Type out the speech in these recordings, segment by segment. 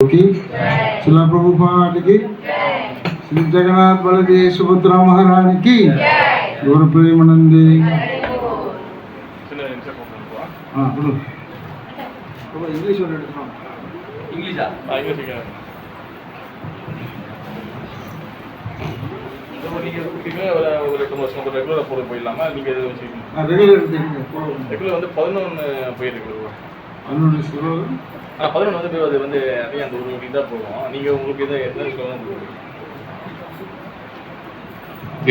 की शिला प्रभुपाद की श्री जगन्नाथ बलदेव सुभद्रा महारानी की गुरु प्रेमानंदी। हाँ बोलो इंग्लिश और इंग्लिश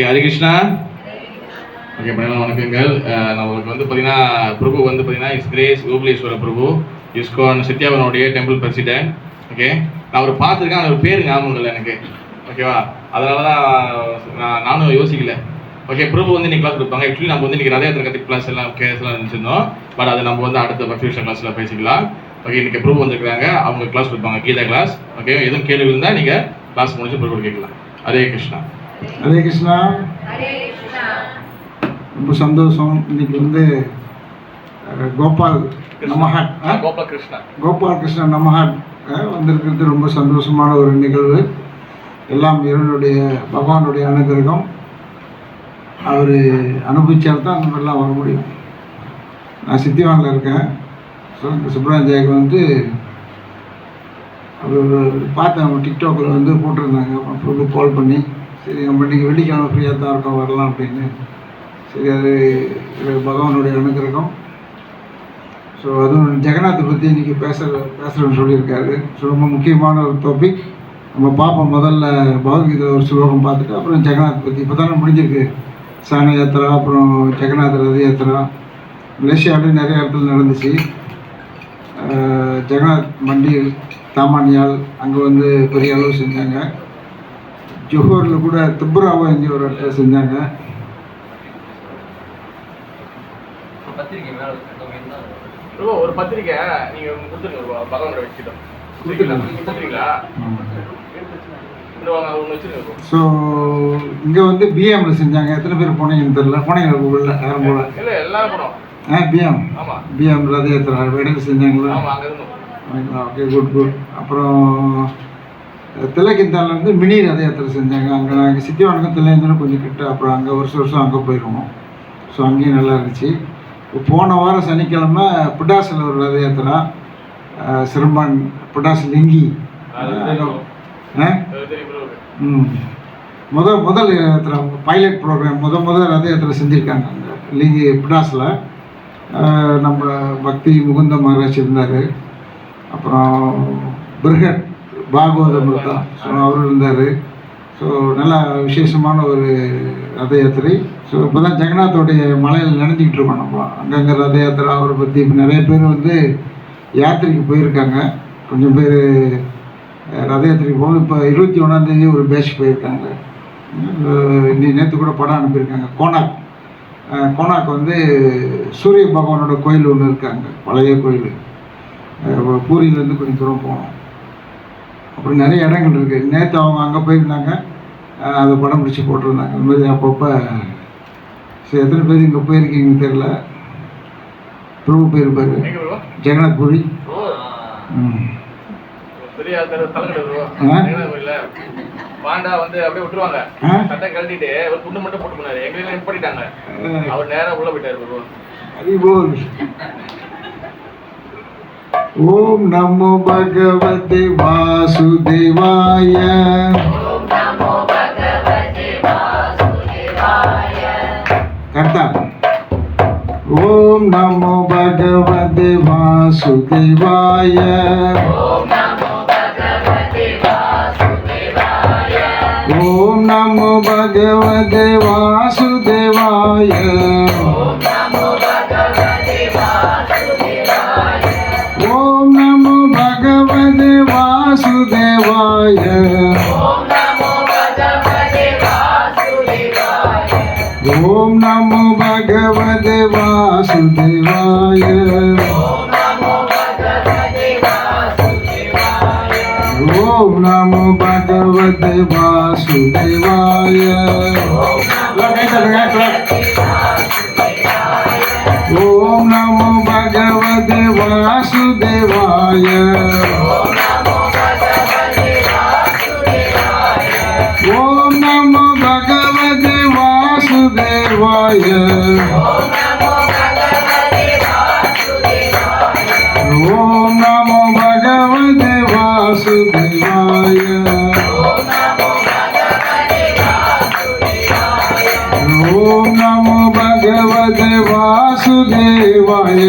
ஹரிகிருஷ்ணா. ஓகே மேடம், வணக்கங்கள். நம்மளுக்கு வந்து பார்த்தீங்கன்னா பிரபு வந்து பார்த்தீங்கன்னா இஸ் கிரேஸ் கோகுலேஸ்வர பிரபு இஸ்கான் சத்யாவனுடைய டெம்பிள் பிரசிடென்ட். ஓகே, நான் அவர் பார்த்துருக்கேன், அவர் பேர் ஞாபகம் இல்லை எனக்கு. ஓகேவா, அதனால தான் நானும் யோசிக்கல. ஓகே, பிரபு வந்து இன்னைக்கு கிளாஸ் கொடுப்பாங்க. ஆக்சுவலி நம்ம வந்து இன்னைக்கு நிறைய கற்றுக் கிளாஸ் எல்லாம் கேஸ்லாம் இருந்துச்சிருந்தோம். பட் அதை நம்ம வந்து அடுத்த பக்திவிஷன் கிளாஸில் பேசிக்கலாம். ஓகே, இன்னைக்கு பிரபு வந்துருக்காங்க, அவங்க கிளாஸ் கொடுப்பாங்க, கீதா கிளாஸ். ஓகே, எதுவும் கேள்வி இருந்தால் நீங்கள் கிளாஸ் முடிச்சு பிரபு கேட்கலாம். ஹரே கிருஷ்ணா. ஹரே கிருஷ்ணா. ரொம்ப சந்தோஷம். இன்னைக்கு வந்து கோபால் நமஹாட் கோபால் கிருஷ்ணா நமஹாட் வந்திருக்கிறது ரொம்ப சந்தோஷமான ஒரு நிகழ்வு. எல்லாம் இறைவனுடைய பகவானுடைய அனுகிரகம். அவர் அனுபவிச்சால் தான் அந்த மாதிரிலாம் வர முடியும். நான் சித்திவானில் இருக்கேன். சுப்ரமணியக்கு வந்து அவர் பார்த்தேன், அவங்க டிக்டாக்கில் வந்து போட்டிருந்தாங்க. அப்புறம் கால் பண்ணி சரி நம்ம இன்றைக்கி வெள்ளிக்கிழமை ஃப்ரீயாக தான் இருக்கோம், வரலாம் அப்படின்னு. சரி, அது பகவானுடைய அனுகிரகம். ஸோ அதுவும் ஜெகநாத்தை பற்றி இன்றைக்கி பேசுகிறேன்னு சொல்லியிருக்காரு. ஸோ ரொம்ப முக்கியமான ஒரு டாபிக். நம்ம பார்ப்போம். முதல்ல பகவத்கீதை ஒரு ஸ்லோகம் பார்த்துட்டு அப்புறம் ஜெகநாத் பற்றி. இப்போ தானே முடிஞ்சிருக்கு சாண யாத்திரா, அப்புறம் ஜெகநாத் ரத யாத்திரா. மலேசியாவிலேயும் நிறைய இடத்துல நடந்துச்சு. ஜெகநாத் மண்டியில் தாமானியால் அங்கே வந்து பெரிய அளவு செஞ்சாங்க. ஜோஹரில் கூட திப்புராவை இங்கே ஒரு இடத்துல செஞ்சாங்க. ஒரு பத்திரிக்கை நீங்க கொடுத்துருங்க பகவானோட வச்சுட்டோம். ஸோ இங்கே வந்து பிஎம்ல செஞ்சாங்க. எத்தனை பேர் போனீங்கன்னு தெரியல. போனீங்க உள்ள யாரும் போல? இல்லை, எல்லாரும் போனோம். பிஎம் ரத யாத்திரா இடையில செஞ்சாங்களா? Okay, good good. அப்புறம் திலகிந்தாவில் வந்து மினி ரத யாத்திரை செஞ்சாங்க. அங்கே நாங்கள் சித்திவானுக்கும் தில்லையந்தனும் கொஞ்சம் கிட்ட. அப்புறம் அங்கே வருஷம் அங்கே போயிடுவோம். ஸோ அங்கேயும் நல்லா இருந்துச்சு. போன வாரம் சனிக்கிழமை பிடாசில் ஒரு ரத யாத்திரா, சிறுமான் பிடாஸ் லிங்கி. முதல் யாத்திரா பைலட் ப்ரோக்ராம் முதல் ரத யாத்திரை செஞ்சுருக்காங்க அங்கே லிங்கி பிடாஸில். நம்ம பக்தி முகுந்த மகாராஜ் இருந்தார். அப்புறம் பிருகட் பாகவதம் இருக்கா, ஸோ அவர் இருந்தார். ஸோ நல்லா விசேஷமான ஒரு ரத யாத்திரை. ஸோ இப்போ தான் ஜெகநாத்தோடைய மலையில் நினைஞ்சிக்கிட்டு இருக்கோம் நம்ம. அங்கங்கே ரத யாத்திரா அவரை பற்றி இப்போ நிறைய பேர் வந்து யாத்திரைக்கு போயிருக்காங்க. கொஞ்சம் பேர் ரத யாத்திரைக்கு போகும். இப்போ 21ஆம் ஒரு பேட்ச் போயிருக்காங்க. நேற்று கூட படம் அனுப்பியிருக்காங்க. கோனாக் வந்து சூரிய பகவானோட கோயில் ஒன்று இருக்காங்க, பழைய கோயில். பூரியிலேருந்து கொஞ்சம் தூரம் போகணும். அப்புறம் நிறைய இடங்கள் இருக்குது. நேற்று அவங்க அங்கே போயிருந்தாங்க, அதை படம் பிடிச்சி போட்டிருந்தாங்க. அந்த மாதிரி அப்பப்போ. சரி, எத்தனை பேர் இங்கே போயிருக்கீங்கன்னு தெரில. பிரபு போயிருப்பார், ஜெகநாத் பூரி. பாண்டா வந்து அப்படியே விட்டுருவாங்க, சட்டை கழட்டிட்டு ஒரு புண்ணு மட்டும் போட்டு போனாரு. எங்களுக்கு நிப்பாட்டிட்டாங்க, அவர் நேரம் உள்ள போயிட்டாரு. ஹரிபோல். ஓம் நமோ பகவதே வாசுதேவாய. கர்த்தா. ஓம் நமோ பகவதே வாசுதேவாய. ஓம் நமோ பகவதே வாசுதேவாய. ஓம் நமோ பகவதே வாசுதேவாய. ஓம் நமோ பகவதே வாசுதேவாய. ஓம் நமோ பகவதே வாசுதேவாய. ஓம் நமோ பகவதே வாசுதேவாய. வாசுதேவாய ஓம் நமோ பகவதே வாசுதேவாய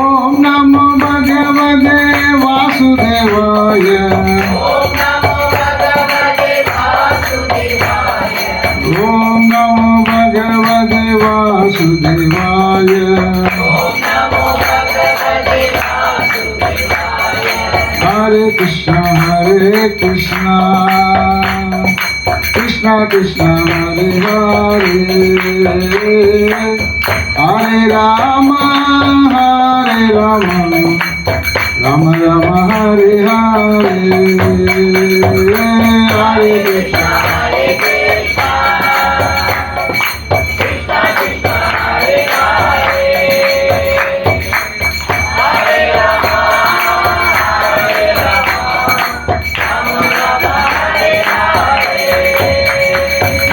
ஓம் நமோ பகவதே வாசுதேவாய ஓம் நமோ பகவதே வாசுதேவாய Hare Krishna Krishna Krishna Hare Hare Hare Rama Rama Rama Hare Hare Hare Krishna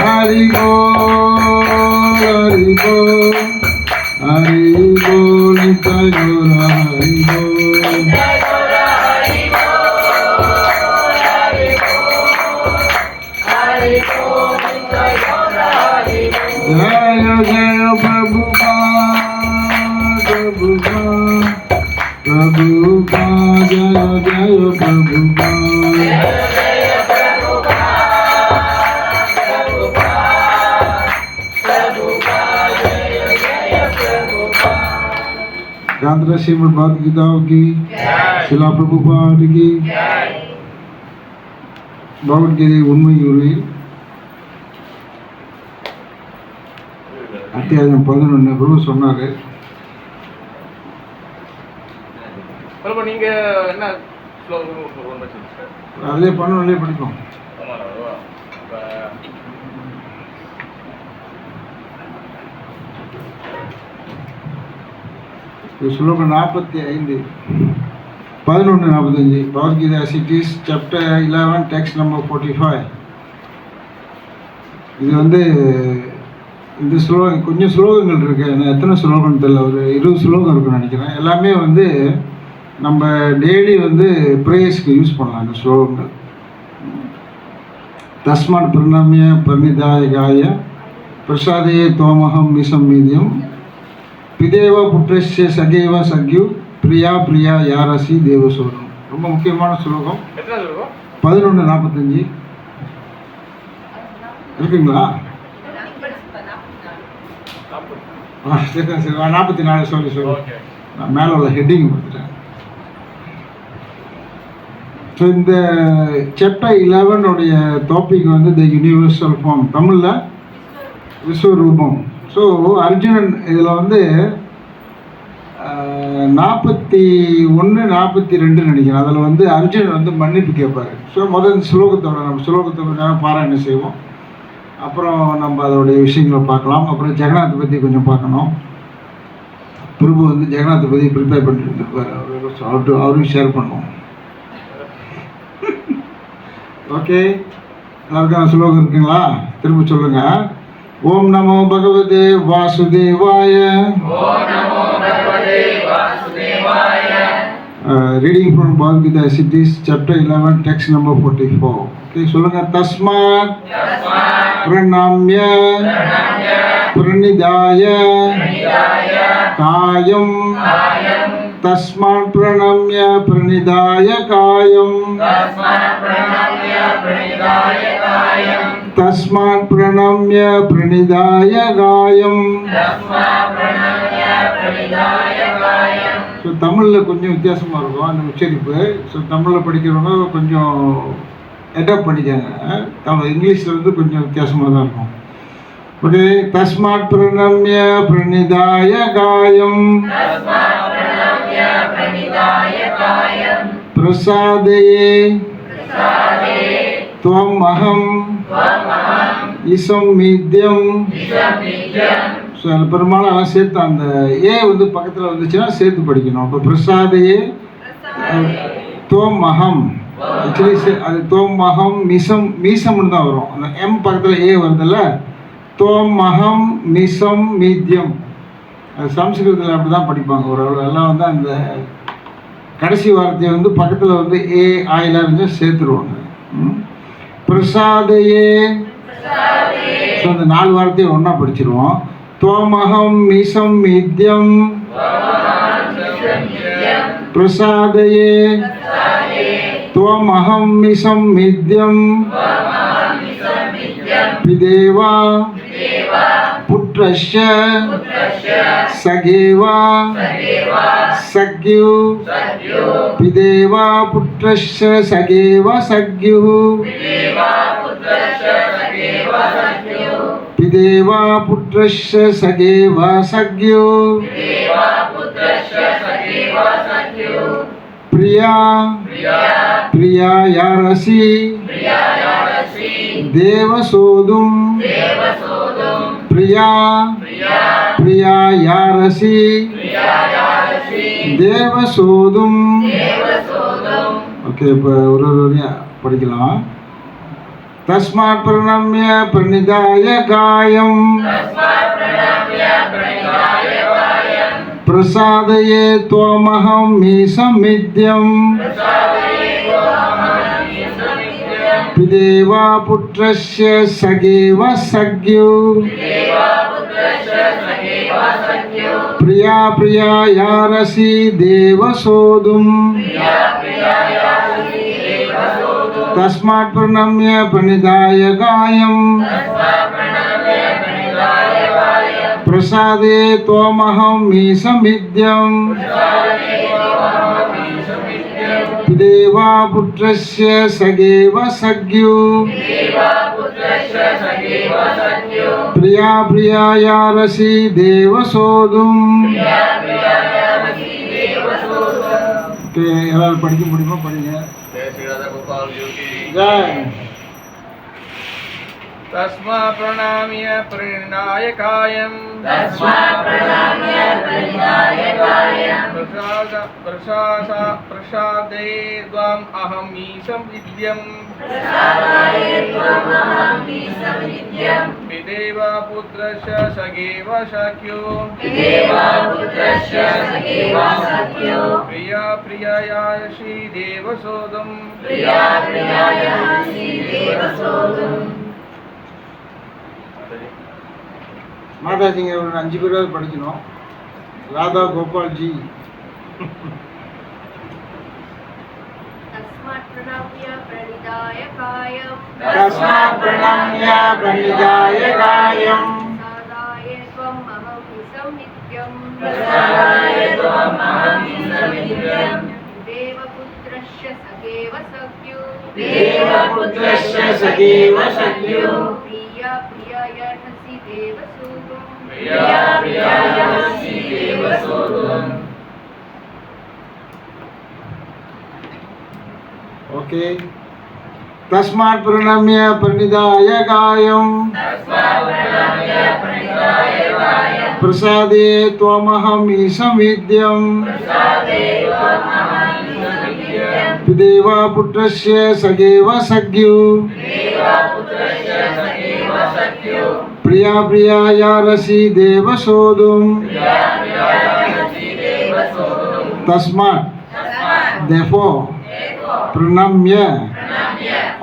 Hari Bol, Hari Bol, Nitai Gora Hari Bol. Jaya Jaya Prabhupada, Jaya Jaya Prabhupada. Gandhra Shrimad Bhagavad Gita की शिला प्रभुपाद की பகவத்கீதை உண்மை உரையில் அத்தியாயம் 11 பிரபு சொன்னாரு. நீங்க என்ன அதிலே பண்ணலே படிப்போம். ஸ்லோகம் 45 11:45 Bhagavad Gita cities chapter 11 text number 45. இது வந்து இந்த ஸ்லோகம் கொஞ்சம் ஸ்லோகங்கள் இருக்குது. எத்தனை ஸ்லோகம்னு தெரியல, ஒரு 20 ஸ்லோகம் இருக்குன்னு நினைக்கிறேன். எல்லாமே வந்து நம்ம டெய்லி வந்து ப்ரேயர்ஸ்க்கு யூஸ் பண்ணலாம் இந்த ஸ்லோகங்கள். தஸ்மாத் பிரணாமிய பரிணிதாய பிரசாதையே தோமகம் மிசம் மீதியம் பிதேவா புற்றஸ்ய சகேவ சக்யு பிரியா பிரியா யாரசி தேவசோரம். ரொம்ப முக்கியமான ஸ்லோகம். 11:45 இருக்குங்களா? 44 சொல்லி நான் மேலே உள்ள ஹெட்டிங் கொடுத்துட்டேன். ஸோ இந்த சாப்டர் 11 டாபிக் வந்து த யூனிவர்சல் ஃபார்ம், தமிழில் விஸ்வரூபம். ஸோ அர்ஜுனன் இதில் வந்து 41, 42 நினைக்கிறேன். அதில் வந்து அர்ஜுனன் வந்து மன்னிப்பு கேட்பார். ஸோ முதல் ஸ்லோகத்தோட பாராயணம் செய்வோம். அப்புறம் நம்ம அதோடைய விஷயங்களை பார்க்கலாம். அப்புறம் ஜெகநாத்தை பற்றி கொஞ்சம் பார்க்கணும். பிரபு வந்து ஜெகநாத்தை பற்றி ப்ரிப்பேர் பண்ணிட்டு இருப்பார். அவரும் ஷேர் பண்ணுவோம். ஓகே, எல்லாருக்கும் ஸ்லோகம் இருக்குங்களா? திரும்ப சொல்லுங்க. ஓம் நமோ பகவதே வாசுதேவாய. Reading from Bhagavad Gita as it is chapter 11 text number 44. Okay, சொல்லுங்க. தஸ்மாத் பிரணாம்ய பிரணிதாய காயம். தஸ்மாத் பிரணாம்ய பிரணிதாய காயம். தஸ்மாத் பிரணாம்ய பிரணிதாய காயம். ஸோ தமிழில் கொஞ்சம் வித்தியாசமாக இருக்கும் அந்த உச்சரிப்பு. ஸோ தமிழில் படிக்கிறவங்க கொஞ்சம் அடாப்ட் பண்ணிக்காங்க. இங்கிலீஷில் வந்து கொஞ்சம் வித்தியாசமாக தான் இருக்கும். ஓகே, தஸ்மாத் பிரணாம்ய பிரணிதாய காயம் பிரசாதயே துவம் அகம் இசம் மீத்யம். ஸோ பெரும்பாலும் சேர்த்து அந்த ஏ வந்து பக்கத்தில் வந்துச்சுன்னா சேர்த்து படிக்கணும். இப்போ பிரசாதையே துவம் அகம், ஆக்சுவலி அது துவம் அகம் மீசம்னு தான் வரும். அந்த எம் பக்கத்தில் ஏ வருதில்ல. துவம் அகம் மிசம் மீத்யம் அது சம்ஸ்கிருதத்தில் அப்படி தான் படிப்பாங்க. ஒரு எல்லாம் வந்து அந்த கடைசி வார்த்தையை வந்து பக்கத்தில் வந்து ஏ ஆயிலாம் இருந்து சேர்த்துருவாங்க. பிரசாதையே. ஸோ அந்த 4 வார்த்தையை ஒன்றா படிச்சிருவோம். துவமகம் மிசம் மித்யம் பிரசாதையே. துவமகம் மிசம் மித்யம் பிதேவா புத்ரஸ்ய சகேவா சக்யு பிதேவா புத்ரஸ்ய சகேவா சக்யு பிதேவா புத்ரஸ்ய சகேவா சக்யு பிரியா பிரியா யாரசி தேவசோதும் பிரியா பிரியா யாரசி தேவசோதும். ஓகே, இப்போ ஒரு படிக்கலாம். தஸ்மாத் பிரணம்ய பிரணிதாய காயம் பிரசாதயே த்வமஹம் மீசமித்யம் பிதேவா புத்ரஸ்ய சகேவ சக்யு பிரியா பிரியா யாரசி தேவசோதும். தஸ்மாத் பிரணம்ய பிரணிதாய காயம் பிரசாதே த்வமஹம் மீசமித்யம் பிதேவா புத்ரஸ்ய சகேவ சக்யு பிரியா பிரியா யாரசி தேவசோதும். ஓகே, எல்லாரும் படிக்க முடியுமா? படிங்க. ஜெய். तस्मा प्रणाम्य प्रणिधाय कायं प्रसादे त्वम् अहम् ईशं विद्यम् पिदेव पुत्रस्य सगेव शक्यो प्रिया प्रियायासि देवसोदम्. மாதாஜிங்க ஒரு 5 பேராவது படிக்கணும். ராதா கோபால்ஜி. तस्मात् प्रणम्य प्रणिधाय कायं தஸ்மாத் பிரணம்ய பிரணிதாய காயம் प्रसादाय त्वम् अहं निसंनित्यं देवपुत्रस्य सखेव सख्यु தேவபுத்ரஸ்ய சகேவ சக்யு प्रिया प्रियायासि देवसूतं ஓகே. தஸ்மாத் பிரணம்ய பிரணிதாய காயம் பிரசாதே த்வமஹம் ஈசம் வித்யம் பிதேவா புத்ரஸ்ய சகேவ சக்யு பிரியா பிரியா யாரசி தேவசோதும். தஸ்மாத் therefore pranamya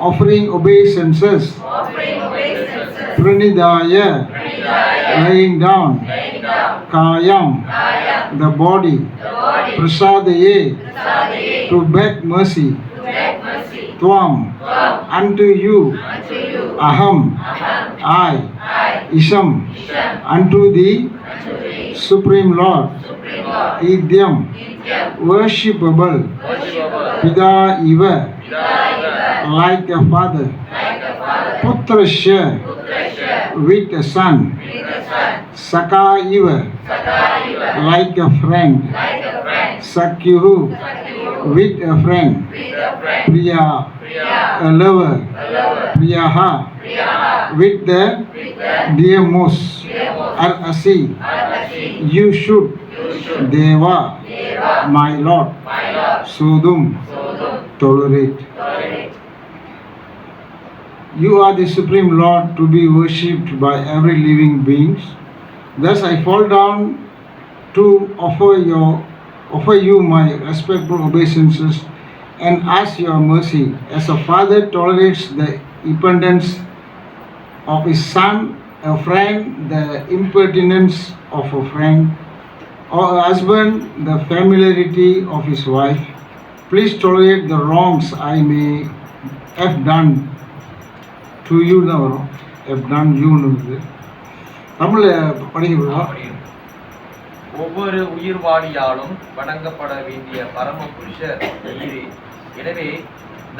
offering obeisances pranidaya laying down kayam the body prasadaye to beg mercy tvam unto you aham I isham unto the supreme lord idyam worshipable pida iva like a father putrasya with a son saka iva like a friend sakyuhu with a friend priya a lover priyaha with the dearmost arasi you should deva my lord sudum tolerate. You are the supreme lord to be worshipped by every living being. Thus I fall down to offer you my respectful obeisances and ask your mercy. As a father tolerates the impotence of his son, a friend the impertinence of a friend, or a husband the familiarity of his wife, please tolerate the wrongs I may have done to you. தான் வரும், have done you-னு இருக்குது. தமிழில் படிக்கிறோம். ஒவ்வொரு உயிர்வாளியாலும் வணங்கப்பட வேண்டிய பரம புருஷர் நீரே. எனவே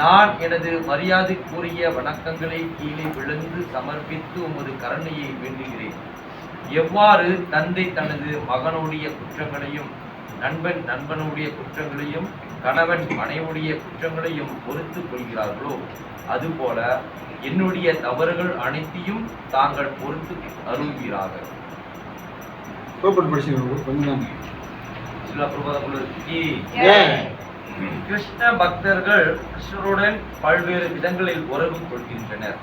நான் எனது மரியாதைக்குரிய வணக்கங்களை கீழே விழுந்து சமர்ப்பித்து உமது கருணையை வேண்டுகிறேன். எவ்வாறு தந்தை தனது மகனுடைய குற்றங்களையும் நண்பன் நண்பனுடைய குற்றங்களையும் கணவன் மனைவுடைய குற்றங்களையும் பொறுத்து கொள்கிறார்களோ அதுபோல என்னுடைய தவறுகள் அனைத்தையும் தாங்கள் பொறுத்து அருள்கிறார்கள். சில பிரபலங்களுக்கு கிருஷ்ண பக்தர்கள் கிருஷ்ணருடன் பல்வேறு விதங்களில் உறவு கொள்கின்றனர்.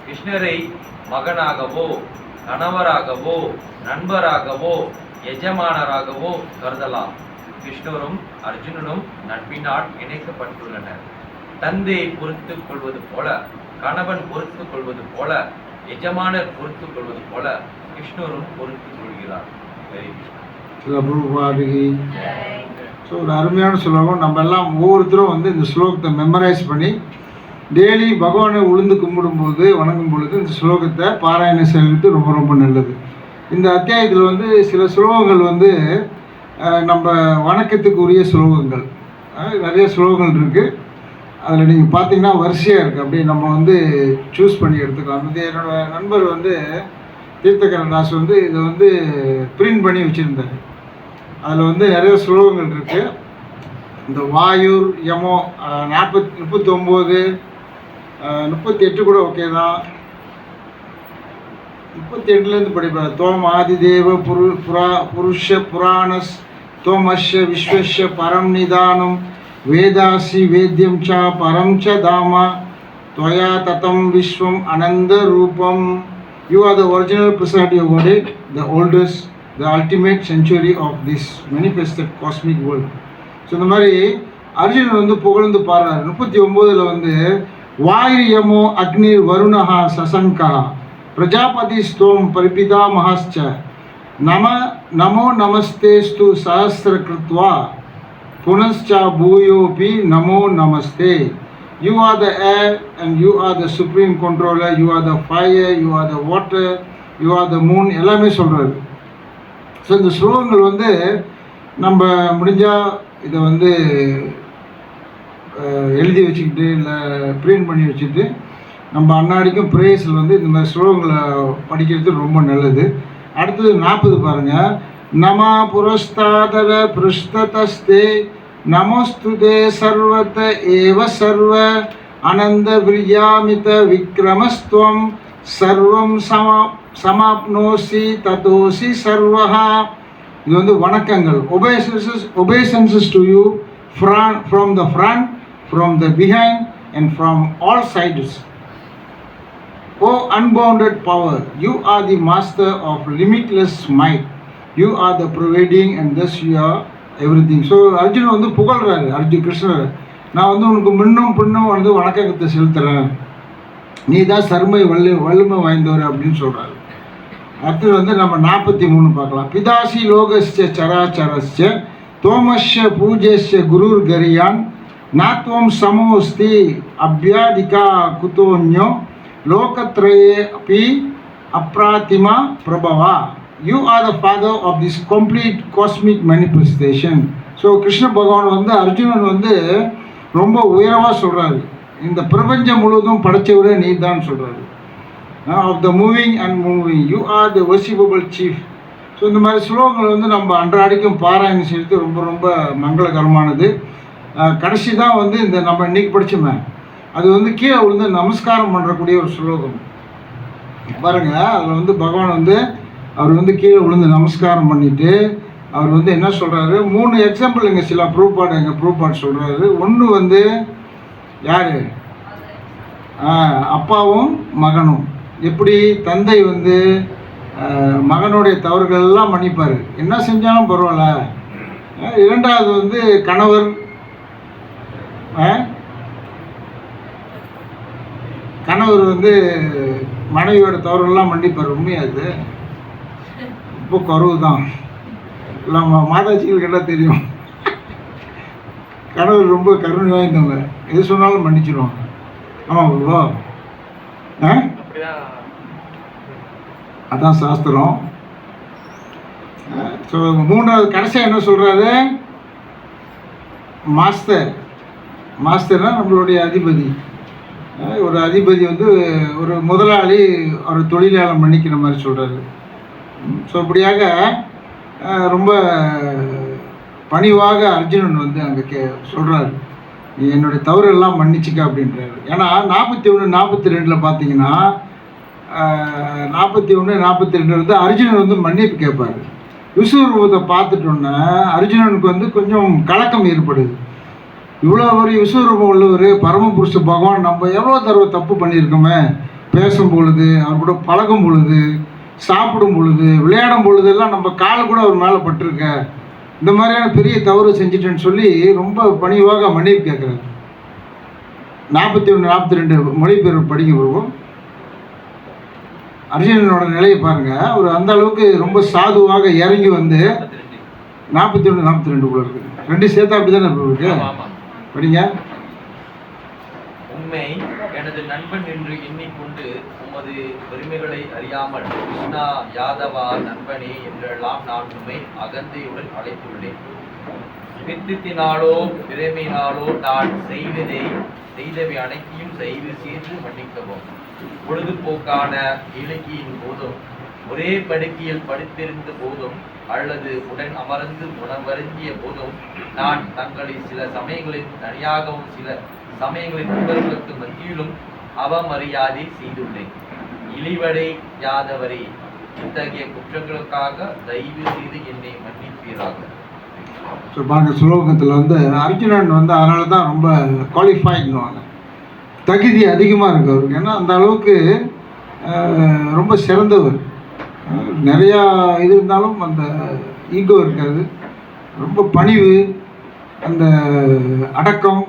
கிருஷ்ணரை மகனாகவோ கணவராகவோ நண்பராகவோ எஜமானராகவோ கருதலாம். கிருஷ்ணரும் அர்ஜுனனும் நட்பினால் இணைக்கப்பட்டுள்ளனர். தந்தை பொறுத்துக் கொள்வது போல, கணவன் பொறுத்துக் கொள்வது போல, எஜமானர் பொறுத்துக் கொள்வது போல கிருஷ்ணரும் பொறுத்துக் கொள்கிறார். ஸோ ஒரு அருமையான ஸ்லோகம். நம்ம எல்லாம் ஒவ்வொருத்தரும் வந்து இந்த ஸ்லோகத்தை மெமரைஸ் பண்ணி டெய்லி பகவானை உளுந்து கும்பிடும்போது வணங்கும் பொழுது இந்த ஸ்லோகத்தை பாராயணம் செய்வது ரொம்ப ரொம்ப நல்லது. இந்த அத்தியாயத்தில் வந்து சில ஸ்லோகங்கள் வந்து நம்ம வணக்கத்துக்கு உரிய ஸ்லோகங்கள், நிறைய ஸ்லோகங்கள் இருக்குது. அதில் நீங்கள் பார்த்தீங்கன்னா வரிசையாக இருக்குது. அப்படியே நம்ம வந்து சூஸ் பண்ணி எடுத்துக்கலாம். இது என்னோடய நண்பர் வந்து தீர்த்தகரதாஸ் வந்து இதை வந்து பிரிண்ட் பண்ணி வச்சுருந்தார். அதில் வந்து நிறைய ஸ்லோகங்கள் இருக்குது. இந்த வாயூர் யமோ 39 38 கூட ஓகே தான். 38லேருந்து படிப்பார். தோம் ஆதிதேவ புருஷ புராணஸ் தோமஸ்ய விஸ்வஸ்ய பரம் நிதானம் வேதாசி வேத்யம் ச பரம் ச தாமா त्वया ततं विश्वम आनंद रूपम. You are the original personality of Godhead, the oldest, the ultimate sanctuary of this manifested cosmic world. So இந்த மாதிரி அர்ஜுனன் வந்து புகழ்ந்து பாடுறாரு. 39ல் வந்து வாயுயமோ அக்னிர் வருணஹா சசங்கா பிரஜாபதி ஸ்தோம் பரிபிதா மகாஸ்ச நமோ நமஸ்தேஸ்து சஹஸ்ர கிருத்வா புனஸ்சா பூயோபி நமோ நமஸ்தே. You are the air and you are the supreme controller, you are the fire, you are the water, you are the moon, எல்லாமே சொல்கிறாரு. So இந்த ஸ்லோகங்கள் வந்து நம்ம முடிஞ்சால் இதை வந்து எழுதி வச்சுக்கிட்டு இல்லை பிரிண்ட் பண்ணி வச்சுட்டு நம்ம அன்னாடிக்கும் ப்ரேயர்ஸில் வந்து இந்த மாதிரி ஸ்லோகங்களை படிக்கிறது ரொம்ப நல்லது. அடுத்தது 40 பாருங்கள். நமா புரஸ்தாதர பிருஷ்டதஸ்தே நமஸ்துதே சர்வத ஏவ சர்வ அனந்த விரியாமித விக்ரமஸ்துவம் சர்வம் சமாப்னோசி ததோசி சர்வஹா. இது வந்து வணக்கங்கள். obeisances to you from the front, from the behind and from all sides. O unbounded power, you are the master of limitless might. You are the providing and thus you are everything. So Arjun வந்து புகழ்றாரு. கிருஷ்ணர், நான் வந்து உனக்கு முன்னும் வந்து வணக்கத்தை செலுத்துகிறேன், நீ தான் சர்மை வலிமை வாய்ந்தவர் அப்படின்னு சொல்கிறாரு. அடுத்தது வந்து நம்ம 43 பார்க்கலாம். பிதாசி லோகஸ்ய சராச்சரஸ்ய தோமஸ்ய பூஜ்யஸ்ய குருர் கரியான் நாத்வம் சமோஸ்தி அபியாதிகா குதோன்யோ லோகத்ரயே அப்பி அப்ராத்திமா பிரபவா. You are the father of this complete cosmic manifestation. So Krishna பகவான் வந்து அர்ஜுனன் வந்து ரொம்ப உயரமாக சொல்கிறாரு, இந்த பிரபஞ்சம் முழுவதும் படைச்சவரே நீ தான் சொல்கிறாரு. Of the moving and moving you are the worshippable chief. So இந்த மாதிரி ஸ்லோகங்கள் வந்து நம்ம அன்றாடிக்கும் பாராயணம் செய்கிறது ரொம்ப ரொம்ப மங்களகரமானது. கடைசி தான் வந்து இந்த நம்ம இன்றைக்கி படித்தோமே, அது வந்து கீழே விழுந்து நமஸ்காரம் பண்ணுறக்கூடிய ஒரு ஸ்லோகம் பாருங்கள். அதில் வந்து பகவான் வந்து அவர் வந்து கீழே விழுந்து நமஸ்காரம் பண்ணிவிட்டு அவர் வந்து என்ன சொல்கிறாரு, 3 எக்ஸாம்பிள் எங்கள் சில ப்ரூவ்பாட் சொல்கிறாரு. ஒன்று வந்து யார், அப்பாவும் மகனும். எப்படி தந்தை வந்து மகனுடைய தவறுகள் எல்லாம் மன்னிப்பார், என்ன செஞ்சாலும் பரவாயில்ல. இரண்டாவது வந்து கணவர் வந்து மனைவியோட தவறுகள்லாம் மன்னிப்பார். உண்மையாது ரொம்ப குறவு தான். நம்ம மாதாஜிகள் கேட்டால் தெரியும், கணவர் ரொம்ப கருணை வாய்ந்தவங்க, எது சொன்னாலும் மன்னிச்சிடுவாங்க. ஆமாம் ப்ரோ, அதான் சாஸ்திரம். ஸோ மூணாவது கடைசியாக என்ன சொல்கிறாரு, மாஸ்டர்னா நம்மளுடைய அதிபதி. ஒரு அதிபதி வந்து ஒரு முதலாளி ஒரு தொழிலாளர் மன்னிக்கிற மாதிரி சொல்கிறாரு. ஸோ இப்படியாக ரொம்ப பணிவாக அர்ஜுனன் வந்து அங்கே சொல்கிறாரு, நீ என்னுடைய தவறெல்லாம் மன்னிச்சிக்க அப்படின்றாரு. ஏன்னா 41, 42 பார்த்தீங்கன்னா 41, 42 வந்து அர்ஜுனன் வந்து மன்னிப்பு கேட்பார். விஸ்வரூபத்தை பார்த்துட்டோன்னே அர்ஜுனனுக்கு வந்து கொஞ்சம் கலக்கம் ஏற்படுது. இவ்வளோ ஒரு விஸ்வரூபம் உள்ளவர் பரமபுருஷ பகவான், நம்ம எவ்வளோ தடவை தப்பு பண்ணியிருக்கோமே, பேசும் பொழுது, அவர் கூட பழகும் பொழுது, சாப்பிடும் பொழுது, விளையாடும் பொழுது எல்லாம் நம்ம கால் கூட அவர் மேலே பட்டிருக்க, இந்த மாதிரியான பெரிய தவறு செஞ்சிட்டேன்னு சொல்லி ரொம்ப பணிவாக மன்னிப்பு கேட்குறாரு. 41, 42 மொழிபெயர்ப்பு படிக்க போகும். அர்ஜுனனோட நிலையை பாருங்க, அவர் அந்த அளவுக்கு ரொம்ப சாதுவாக இறங்கி வந்து 41, 42 கூட இருக்குது. ரெண்டு சேர்த்தா அப்படி தானே இருக்கு, படிங்க. உண்மை எனது நண்பன் என்று எண்ணிக்கொண்டு உமது பெருமைகளை அறியாமல் கிருஷ்ணா, யாதவா, நண்பனே என்றெல்லாம் நான் உண்மை அகந்தையுடன் அழைத்துள்ளேன். வித்தினாலோ பிறமையினாலோ நான் செய்தவை அனைத்தையும் செய்து சீர்ந்து மன்னிக்கவும். பொழுதுபோக்கான இலக்கியின் போதும், ஒரே படுக்கையில் படுத்திருந்த போதும், அல்லது உடன் அமர்ந்து உணவருந்திய போதும் நான் தங்களை சில சமயங்களில் தனியாகவும் சில சமயங்களின் நண்பர்களுக்கு மத்தியிலும் அவமரியாதை செய்துள்ளேன். இழிவடை யாதவரே, இத்தகைய குற்றங்களுக்காக தயவு செய்து என்னை மன்னிப்பீராக. ஸோ பாருங்க, ஸ்லோகத்தில் வந்து அர்ஜுனன் வந்து அதனால தான் ரொம்ப குவாலிஃபைடுவாங்க, தகுதி அதிகமாக இருக்கு அவருக்கு. ஏன்னா அந்த அளவுக்கு ரொம்ப சிறந்தவர். நிறையா இது இருந்தாலும் அந்த ஈகோ இருக்காது, ரொம்ப பணிவு, அந்த அடக்கம்.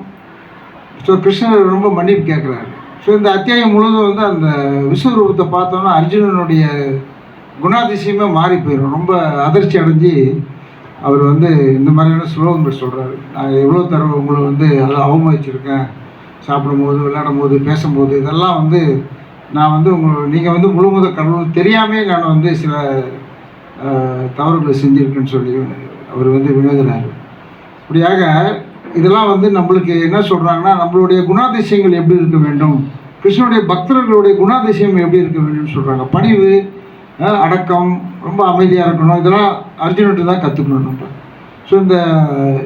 ஸோ கிருஷ்ணர் ரொம்ப மன்னிப்பு கேட்குறாரு. ஸோ இந்த அத்தியாயம் முழுவதும் வந்து அந்த விஸ்வரூபத்தை பார்த்தோன்னா அர்ஜுனனுடைய குணாதிசயமே மாறி போயிடும். ரொம்ப அதிர்ச்சி அடைஞ்சு அவர் வந்து இந்த மாதிரியான ஸ்லோகங்கள் சொல்கிறாரு. நான் எவ்வளோ தடவை உங்களை வந்து அதை அவமதிச்சிருக்கேன், சாப்பிடும்போது, விளையாடும் போது, பேசும்போது, இதெல்லாம் வந்து நான் வந்து நீங்கள் வந்து முழுமுத கடவுள் தெரியாமே நான் வந்து சில தவறுகளை செஞ்சுருக்கேன்னு சொல்லி அவர் வந்து வினோதினார். இப்படியாக இதெல்லாம் வந்து நம்மளுக்கு என்ன சொல்கிறாங்கன்னா, நம்மளுடைய குணாதிசயங்கள் எப்படி இருக்க வேண்டும், கிருஷ்ணனுடைய பக்தர்களுடைய குணாதிசயம் எப்படி இருக்க வேண்டும்னு சொல்கிறாங்க. பணிவு, அடக்கம், ரொம்ப அமைதியாக இருக்கணும், இதெல்லாம் அர்ஜுனன்ட்டு தான் கற்றுக்கணும் நம்ம. ஸோ இந்த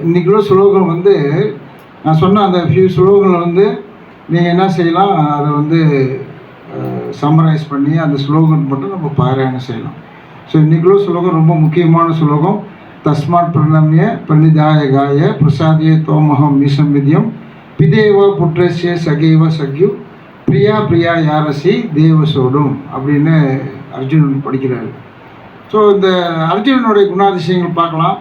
இன்றைக்குள்ள ஸ்லோகம் வந்து நான் சொன்ன அந்த ஃபியூ ஸ்லோகங்களை வந்து நீங்கள் என்ன செய்யலாம், அதை வந்து சம்மரைஸ் பண்ணி அந்த ஸ்லோகன் மட்டும் நம்ம பாராயணம் செய்யலாம். ஸோ இன்றைக்குள்ள ஸ்லோகம் ரொம்ப முக்கியமான ஸ்லோகம். தஸ்மாத் பிரணமிய பன்னிதாயகாய பிரசாதிய தோமகம் மீசமிதியம் பிதேவ புற்றசிய சகைவ சக்யு பிரியா பிரியா யாரசி தேவசோடும் அப்படின்னு அர்ஜுனன் படிக்கிறாரு. ஸோ இந்த அர்ஜுனனுடைய குணாதிசயங்கள் பார்க்கலாம்.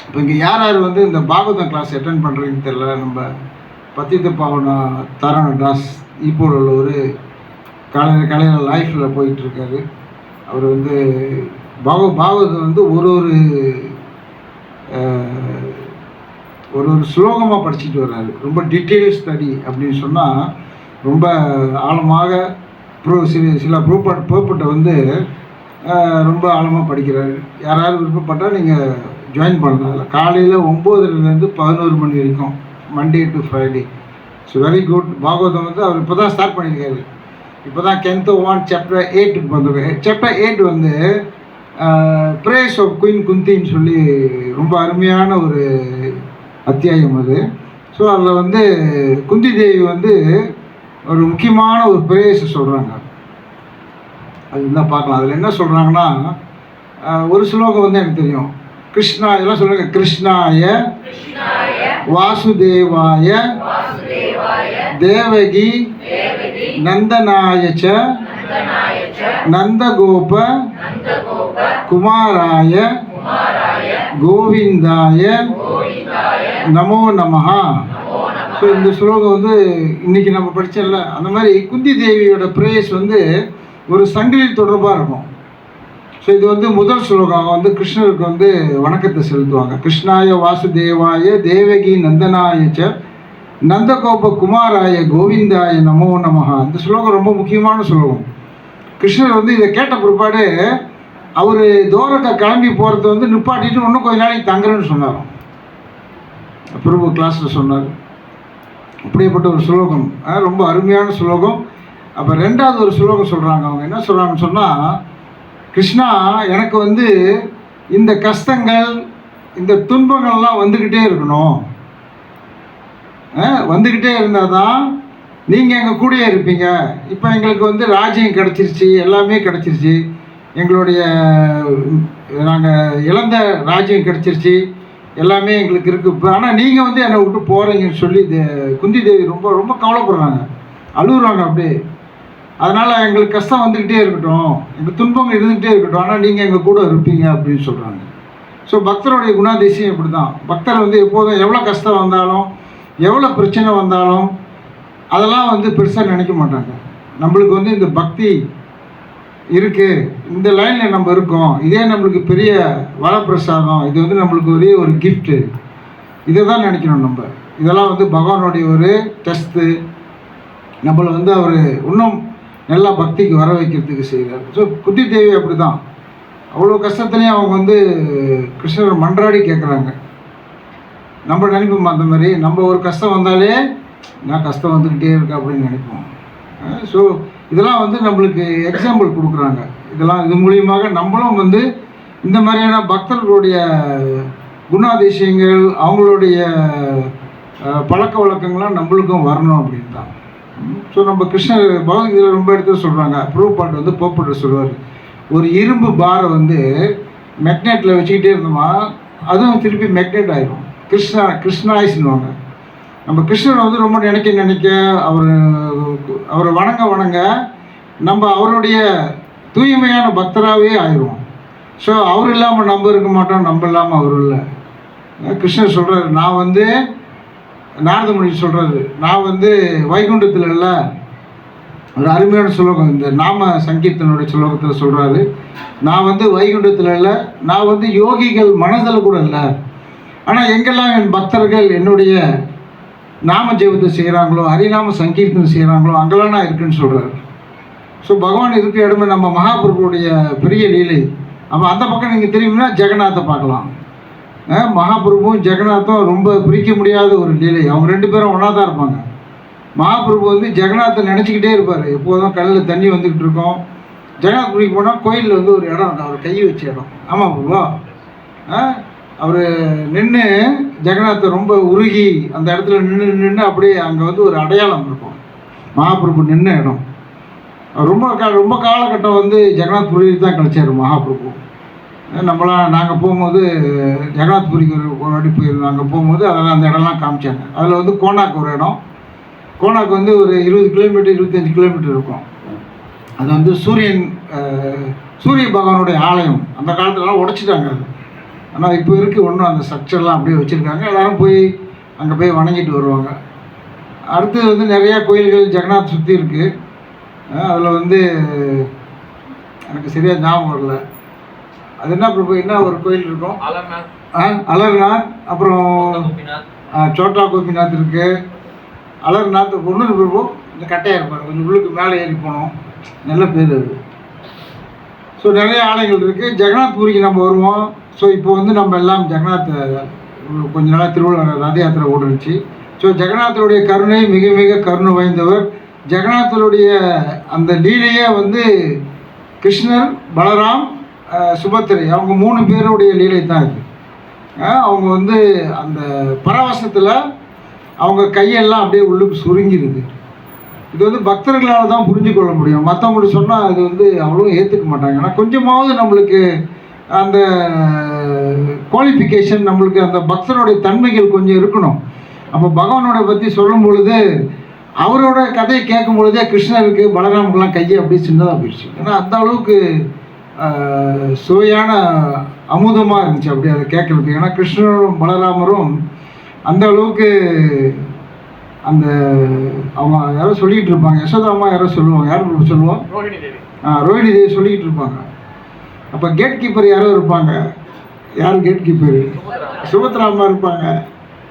இப்போ இங்கே யார் யார் வந்து இந்த பாகவதம் கிளாஸ் அட்டென்ட் பண்ணுறீங்கன்னு தெரியல. நம்ம பத்தித்த பாவனா தாரானதாஸ் இப்போல உள்ள ஒரு காலையில் லைஃப்பில் போயிட்டுருக்காரு. அவர் வந்து பாகவதம் வந்து ஒரு ஸ்லோகமாக படிச்சுட்டு வர்றாரு. ரொம்ப டீட்டெயில் ஸ்டடி அப்படின்னு சொன்னால் ரொம்ப ஆழமாக சில புறப்பட்ட வந்து ரொம்ப ஆழமாக படிக்கிறாரு. யாராவது விருப்பப்பட்டால் நீங்கள் ஜாயின் பண்ணலாம். காலையில் 9லேருந்து 11 மணி வரைக்கும், Monday to Friday. So very good. Bhagavatam வந்து அவர் இப்போ தான் ஸ்டார்ட் பண்ணியிருக்காரு. இப்போ தான் Canto 1 Chapter 8 வந்துருக்கு. Chapter 8 வந்து பிரேஸ் ஆஃப் குயின் குந்தின்னு சொல்லி ரொம்ப அருமையான ஒரு அத்தியாயம் அது. ஸோ அதில் வந்து குந்தி தேவி வந்து ஒரு முக்கியமான ஒரு பிரேயஸை சொல்கிறாங்க. அது தான் பார்க்கலாம். அதில் என்ன சொல்கிறாங்கன்னா, ஒரு ஸ்லோகம் வந்து எனக்கு தெரியும். கிருஷ்ணா, இதெல்லாம் சொல்லுங்க. கிருஷ்ணாய வாசுதேவாய தேவகி நந்தனாய ச நந்தகோப குமாராய கோவிந்தாய நமோ நமஹா. ஸோ இந்த ஸ்லோகம் வந்து இன்னைக்கு நம்ம படிச்சோம்ல, அந்த மாதிரி குந்தி தேவியோட பிரேயர்ஸ் வந்து ஒரு சங்கிலி தொடர்பாக இருக்கும். ஸோ இது வந்து முதல் ஸ்லோகம் வந்து கிருஷ்ணருக்கு வந்து வணக்கத்தை செலுத்துவாங்க. கிருஷ்ணாய வாசுதேவாய தேவகி நந்தனாயச்ச நந்தகோப குமாராய கோவிந்தாய நமோ நமஹா. இந்த ஸ்லோகம் ரொம்ப முக்கியமான ஸ்லோகம். கிருஷ்ணர் வந்து இதை கேட்ட பிற்பாடு அவர் தோரத்தை கிளம்பி போகிறத வந்து நிப்பாட்டிட்டு இன்னும் கொஞ்ச நாளைக்கு தங்குறேன்னு சொன்னார். பிரபு கிளாஸில் சொன்னார். அப்படியேப்பட்ட ஒரு ஸ்லோகம், ரொம்ப அருமையான ஸ்லோகம். அப்போ ரெண்டாவது ஒரு ஸ்லோகம் சொல்கிறாங்க. அவங்க என்ன சொல்கிறாங்கன்னு சொன்னால், கிருஷ்ணா எனக்கு வந்து இந்த கஷ்டங்கள் இந்த துன்பங்கள்லாம் வந்துக்கிட்டே இருக்கணும், வந்துக்கிட்டே இருந்தால் தான் நீங்கள் எங்கள் கூடயே இருப்பீங்க. இப்போ எங்களுக்கு வந்து ராஜ்யம் கிடச்சிருச்சு, எல்லாமே கிடச்சிருச்சு, எங்களுடைய நாங்கள் இழந்த ராஜ்யம் கிடச்சிருச்சு, எல்லாமே எங்களுக்கு இருக்குது. இப்போ ஆனால் நீங்கள் வந்து என்னை விட்டு போகிறீங்கன்னு சொல்லி குந்தி தேவி ரொம்ப ரொம்ப கவலைப்படுறாங்க, அழுகுறாங்க அப்படியே. அதனால் எங்களுக்கு கஷ்டம் வந்துக்கிட்டே இருக்கட்டும், எங்கள் துன்பங்கள் இருந்துக்கிட்டே இருக்கட்டும், ஆனால் நீங்கள் எங்கள் கூட இருப்பீங்க அப்படின்னு சொல்கிறாங்க. ஸோ பக்தருடைய குணாதிசயம் இப்படி தான். பக்தர் வந்து எப்போதும் எவ்வளோ கஷ்டம் வந்தாலும் எவ்வளோ பிரச்சனை வந்தாலும் அதெல்லாம் வந்து பெருசாக நினைக்க மாட்டாங்க. நம்மளுக்கு வந்து இந்த பக்தி இருக்குது, இந்த லைனில் நம்ம இருக்கோம், இதே நம்மளுக்கு பெரிய வரப்பிரசாதம், இது வந்து நம்மளுக்கு ஒரே ஒரு கிஃப்ட்டு, இதை தான் நினைக்கணும் நம்ம. இதெல்லாம் வந்து பகவானுடைய ஒரு டெஸ்ட்டு, நம்மளை வந்து அவர் இன்னும் நல்லா பக்திக்கு வர வைக்கிறதுக்கு செய்கிறார். ஸோ குந்தி தேவி அப்படி தான், அவ்வளோ கஷ்டத்துலேயும் அவங்க வந்து கிருஷ்ணர் மன்றாடி கேட்குறாங்க. நம்ம நினைப்போம் அந்த மாதிரி, நம்ம ஒரு கஷ்டம் வந்தாலே நான் கஷ்டம் வந்துக்கிட்டே இருக்கேன் அப்படின்னு நினைப்போம். ஸோ இதெல்லாம் வந்து நம்மளுக்கு எக்ஸாம்பிள் கொடுக்குறாங்க. இதெல்லாம் இது மூலியமாக நம்மளும் வந்து இந்த மாதிரியான பக்தர்களுடைய குணாதிசயங்கள், அவங்களுடைய பழக்க வழக்கங்கள்லாம் நம்மளுக்கும் வரணும் அப்படின்னு தான். ஸோ நம்ம கிருஷ்ணர் பகவத்கீதையில் ரொம்ப இடத்துல சொல்கிறாங்க. ப்ரூவ் பாட்டு வந்து போப்பட்டு சொல்லுவார், ஒரு இரும்பு பாரை வந்து மெக்னெட்டில் வச்சுக்கிட்டே இருந்தோமா அதுவும் திருப்பி மெக்னெட் ஆகிடும். கிருஷ்ணாயிஸ்னுவாங்க. நம்ம கிருஷ்ணரை வந்து ரொம்ப நினைக்க அவரை வணங்க நம்ம அவருடைய தூய்மையான பக்தராகவே ஆயிடுவோம். ஸோ அவர் இல்லாமல் நம்ம இருக்க மாட்டோம், நம்ம இல்லாமல் அவர் இல்லை. கிருஷ்ணர் சொல்கிறார், நான் வந்து நாரதமுனி சொல்கிறாரு, நான் வந்து வைகுண்டத்தில் இல்லை. ஒரு அருமையான ஸ்லோகம், இந்த நாம சங்கீர்த்தனுடைய ஸ்லோகத்தில் சொல்கிறாரு, நான் வந்து வைகுண்டத்தில் இல்லை, நான் வந்து யோகிகள் மனதில் கூட இல்லை, ஆனால் எங்கெல்லாம் என் பக்தர்கள் என்னுடைய நாம ஜெபத்தை செய்கிறாங்களோ, ஹரிநாம சங்கீர்த்தனம் செய்கிறாங்களோ அங்கெல்லாம் நான் இருக்குன்னு சொல்கிறார். ஸோ பகவான் இருக்கிற இடமே நம்ம மகாபிரபுடைய பெரிய லீலை. அப்போ அந்த பக்கம் நீங்கள் தெரியும்னா ஜெகநாத்தை பார்க்கலாம். மகாபிரபுவும் ஜெகநாத்தும் ரொம்ப பிரிக்க முடியாத ஒரு லீலை. அவங்க ரெண்டு பேரும் ஒன்றா தான் இருப்பாங்க. மகாபிரபு வந்து ஜெகநாத்தை நினச்சிக்கிட்டே இருப்பார், எப்போதும் கண்ணில் தண்ணி வந்துக்கிட்டு இருக்கோம். ஜெகநாத் குடிக்கு போனால் கோயிலில் வந்து ஒரு இடம், அவர் கை வச்ச இடம். ஆமாம் பிரபா, அவர் நின்று ஜெகநாத்தை ரொம்ப உருகி அந்த இடத்துல நின்று அப்படியே அங்கே வந்து ஒரு அடையாளம் இருக்கும், மகாபிரபு நின்ன இடம். ரொம்ப காலகட்டம் வந்து ஜெகநாத் புரியில் தான் கழிச்சார் மகாபிரபு. நாங்கள் போகும்போது ஜெகநாத் புரிக்கு ஒரு வாட்டி போயிருந்தோம். அங்கே போகும்போது அதெல்லாம் அந்த இடம்லாம் காமிச்சாங்க. அதில் வந்து கோனாக்கு ஒரு இடம், கோனாக்கு வந்து ஒரு 20 கிலோமீட்டர் 25 கிலோமீட்டர் இருக்கும். அது வந்து சூரிய பகவானுடைய ஆலயம். அந்த காலத்துலலாம் உடைச்சிட்டாங்க அது, ஆனால் இப்போ இருக்குது ஒன்றும் அந்த ஸ்ட்ரக்சர்லாம் அப்படியே வச்சுருக்காங்க. எல்லோரும் போய் அங்கே போய் வணங்கிட்டு வருவாங்க. அடுத்து வந்து நிறையா கோயில்கள் ஜெகநாத் சுற்றி இருக்குது. அதில் வந்து எனக்கு சரியாக ஞாபகம் வரல, அது என்ன பிரபு, என்ன ஒரு கோயில் இருக்கும், அலர்நாத், அப்புறம் சோட்டா கோபிநாத் இருக்குது, அலர்நாத் ஒன்று பிரபு. இந்த கட்டையாக இருப்பார், கொஞ்சம் உள்ளுக்கு மேலே ஏறி போனோம், நல்ல பேர் அது. ஸோ நிறைய ஆலயங்கள் இருக்குது. ஜெகநாத் பூரிக்கு நம்ம வருவோம். ஸோ இப்போ வந்து நம்ம எல்லாம் ஜெகநாத் கொஞ்ச நாளாக திருவிழா ரத யாத்திரை ஓடுச்சு. ஸோ ஜெகநாத்தருடைய கருணை மிக மிக கருணை வாய்ந்தவர். ஜெகநாத்தருடைய அந்த லீலையே வந்து கிருஷ்ணர், பலராம், சுபத்திரை, அவங்க 3 பேருடைய லீலை தான் இது. அவங்க வந்து அந்த பரவசத்தில் அவங்க கையெல்லாம் அப்படியே உள்ளுக்கு சுருங்கிடுது. இது வந்து பக்தர்களால் தான் புரிஞ்சு கொள்ள முடியும். மற்றவங்களுக்கு சொன்னால் அது வந்து அவ்வளோ ஏற்றுக்க மாட்டாங்க. ஆனால் கொஞ்சமாவது நம்மளுக்கு அந்த குவாலிஃபிகேஷன், நம்மளுக்கு அந்த பக்தருடைய தன்மைகள் கொஞ்சம் இருக்கணும். அப்போ பகவானோட பற்றி சொல்லும் பொழுது, அவரோட கதையை கேட்கும் பொழுதே கிருஷ்ணருக்கு பலராமுக்கெல்லாம் கையை அப்படியே சின்னதாக போயிடுச்சு. ஏன்னா அந்த அளவுக்கு சுவையான அமுதமாக இருந்துச்சு அப்படி அதை கேட்குறதுக்கு. ஏன்னா கிருஷ்ணரும் பலராமரும் அந்த அளவுக்கு அந்த அவங்க யாரோ சொல்லிக்கிட்டு இருப்பாங்க, யசோதாமா யாரோ சொல்லுவாங்க, யாரும் சொல்லுவோம், ரோஹிணி தேவி. ரோஹிணி தேவி சொல்லிக்கிட்டு இருப்பாங்க. அப்போ கேட் கீப்பர் யாரோ இருப்பாங்க. யார் கேட் கீப்பர்? சுபத்ரா அம்மா இருப்பாங்க.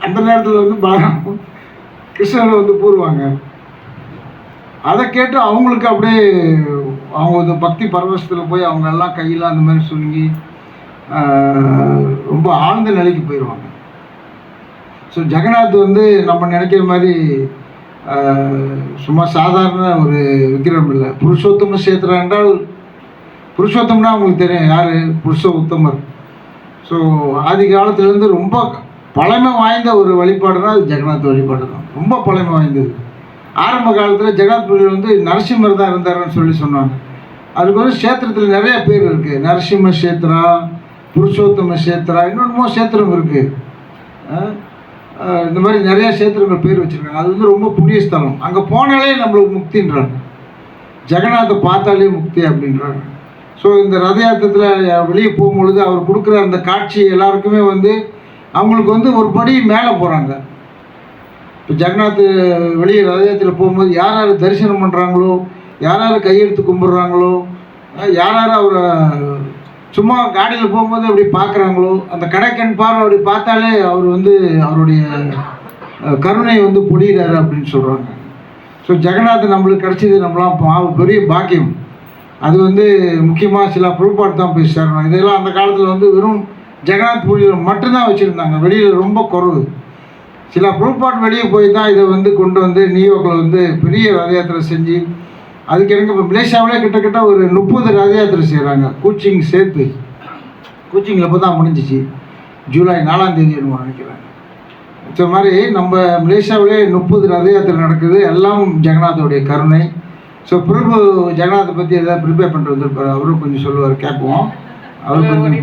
அந்த நேரத்தில் வந்து பலராம கிருஷ்ணரை வந்து கூறுவாங்க. அதை கேட்டு அவங்களுக்கு அப்படியே அவங்க வந்து பக்தி பரவசத்தில் போய் அவங்க எல்லாம் கையில் அந்த மாதிரி சுருங்கி ரொம்ப ஆழ்ந்த நிலைக்கு போயிடுவாங்க. ஸோ ஜெகநாத் வந்து நம்ம நினைக்கிற மாதிரி சும்மா சாதாரண ஒரு விக்கிரம் இல்லை. புருஷோத்தம சேத்திரம் என்றால் புருஷோத்தம்னா அவங்களுக்கு தெரியும் யார் புருஷ உத்தமர். ஸோ ஆதி காலத்துலேருந்து ரொம்ப பழமை வாய்ந்த ஒரு வழிபாடுனா அது ஜெகநாத் வழிபாடு தான். ரொம்ப பழமை வாய்ந்தது. ஆரம்ப காலத்தில் ஜெகநாத்புரியில் வந்து நரசிம்மர் தான் இருந்தாருன்னு சொல்லி சொன்னாங்க. அதுக்கு வந்து சேத்திரத்தில் நிறைய பேர் இருக்குது. நரசிம்ம சேத்திரா, புருஷோத்தம சேத்திரா, இன்னொன்றுமோ சேத்திரம் இருக்குது. இந்த மாதிரி நிறையா சேத்திரங்கள் பேர் வச்சுருக்காங்க. அது வந்து ரொம்ப புண்ணிய ஸ்தலம். அங்கே போனாலே நம்மளுக்கு முக்தின்றாங்க. ஜெகநாத்தை பார்த்தாலே முக்தி அப்படின்றாங்க. ஸோ இந்த ரத யாத்திரத்தில் வெளியே போகும்பொழுது அவர் கொடுக்குற அந்த காட்சி எல்லாருக்குமே வந்து அவங்களுக்கு வந்து ஒரு படி மேலே போகிறாங்க. இப்போ ஜெகநாத் வெளியே ரத யாத்திரையில் போகும்போது யார் யார் தரிசனம் பண்ணுறாங்களோ, யார் யார் கையெடுத்து கும்பிட்றாங்களோ, யார் யார் அவரை சும்மா காடியில் போகும்போது அப்படி பார்க்குறாங்களோ, அந்த கடைக்கண் பார்வை அப்படி பார்த்தாலே அவர் வந்து அவருடைய கருணை வந்து பொழியிறாரு அப்படின்னு சொல்கிறாங்க. ஸோ ஜெகநாத் நம்மளுக்கு கிடச்சிது நம்மளாம் பெரிய பாக்கியம். அது வந்து முக்கியமாக சில புழுப்பாட்டு தான் போய் சேரணும். இதெல்லாம் அந்த காலத்தில் வந்து வெறும் ஜெகநாத் புலியில் மட்டும்தான் வச்சுருந்தாங்க, வெளியில் ரொம்ப குறைவு. சில புழுப்பாட்டு வெளியே போய் தான் இதை வந்து கொண்டு வந்து நியூயார்க்கில் வந்து பெரிய ரத யாத்திரை செஞ்சு அதுக்கு எனக்கு இப்போ மலேசியாவிலே கிட்டத்தட்ட ஒரு 30 ரத யாத்திரை செய்கிறாங்க. கூச்சிங் சேர்த்து. கூச்சிங்கில் இப்போ தான் முடிஞ்சிச்சு, ஜூலை 4ஆம் தேதி நினைக்கிறேன். ஸோ மாதிரி நம்ம மலேசியாவிலே 30 ரத யாத்திரை நடக்குது. எல்லாம் ஜெகநாதோடைய கருணை. ஸோ பிரபு ஜெகநாத்தை பற்றி எதாவது ப்ரிப்பேர் பண்ணிட்டு வந்திருப்பார். அவரும் கொஞ்சம் சொல்லுவார், கேட்போம். அவர் கொஞ்சம்